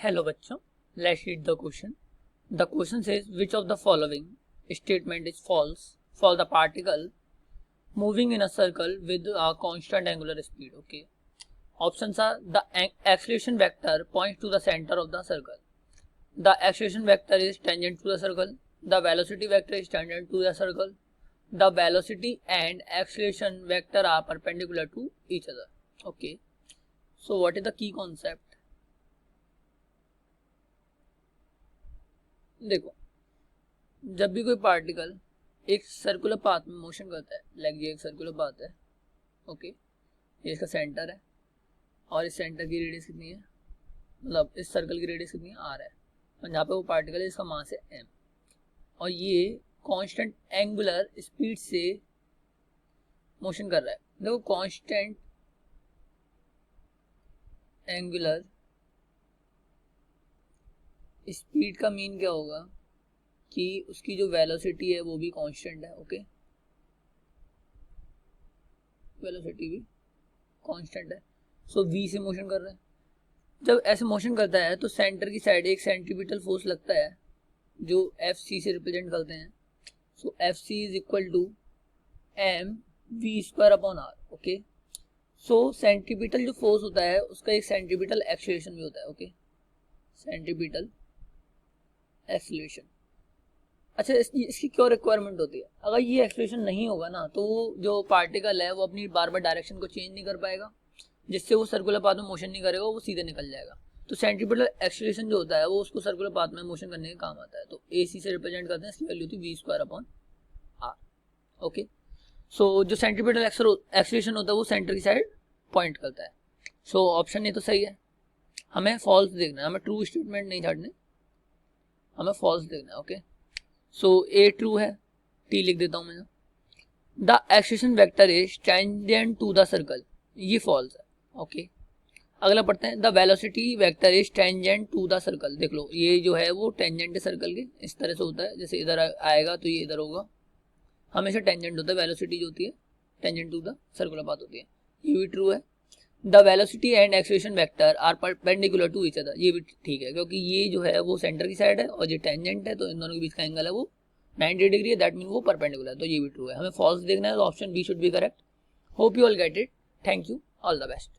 Hello बच्चों, let's read the question. The question says which of the following statement is false for the particle moving in a circle with a constant angular speed. Okay, options are the acceleration vector points to the centre of the circle, the acceleration vector is tangent to the circle, the velocity vector is tangent to the circle, the velocity and acceleration vector are perpendicular to each other. Okay, so what is the key concept? देखो, जब भी कोई particle एक circular path में motion करता है, like ये एक सर्कुलर पाथ है, ओके, ये इसका सेंटर है और इस सेंटर की रेडियस कितनी है, मतलब इस सर्कल की रेडियस कितनी है, आर है, और जहाँ पे वो पार्टिकल है इसका मास है एम, और ये कांस्टेंट एंगुलर स्पीड से मोशन कर रहा है. देखो, कांस्टेंट एंगुलर स्पीड का मीन क्या होगा कि उसकी जो वेलोसिटी है वो भी कांस्टेंट है. ओके, वेलोसिटी भी कांस्टेंट है. सो v से मोशन कर रहा है. जब ऐसे मोशन करता है तो सेंटर की साइड एक सेंट्रीपिटल फोर्स लगता है जो fc से रिप्रेजेंट करते हैं. So fc is equal to m v square upon r. Okay, so centripetal जो फोर्स होता है उसका एक सेंट्रीपिटल एक्सेलरेशन भी होता है. Okay, centripetal acceleration. अच्छा, इसकी क्यों रिक्वायरमेंट होती है? अगर ये एक्सेलरेशन नहीं होगा ना तो जो पार्टिकल है वो अपनी बार बार डायरेक्शन को चेंज नहीं कर पाएगा, जिससे वो सर्कुलर पाथ में मोशन नहीं करेगा, वो सीधे निकल जाएगा. तो सेंट्रीपिटल एक्सेलरेशन जो होता है वो उसको सर्कुलर पाथ में मोशन करने के काम आता है. तो AC से रिप्रेजेंट करते हैं, इसकी वैल्यू होती है v square upon r. Okay, so जो सेंट्रीपिटल एक्सेलरेशन होता है वो सेंटर की साइड पॉइंट करता है. सो ऑप्शन ये तो सही है. हमें फॉल्स देखना है, हमें ट्रू स्टेटमेंट नहीं छाड़ने, हमें फॉल्स देखना है. ओके, सो ए ट्रू है, टी लिख देता हूं मैं. The acceleration vector is tangent to the circle, ये फॉल्स है. ओके, अगला पढ़ते हैं. The velocity vector is tangent to the circle. देख लो, ये जो है वो टेंजेंट है सर्कल के, इस तरह से होता है, जैसे इधर आएगा तो ये इधर होगा, हमेशा टेंजेंट होता है. वेलोसिटी जो होती है tangent to the circular path होती है, ये भी ट्रू है. The velocity and acceleration vector are perpendicular to each other, ये भी ठीक है क्योंकि ये जो है वो सेंटर की साइड है और ये टेंजेंट है, तो इन दोनों के बीच का एंगल है वो 90 डिग्री है, दैट मीन वो परपेंडिकुलर है, तो ये भी ट्रू है. हमें फॉल्स देखना है, तो option B should be correct. Hope you all get it. Thank you, all the best.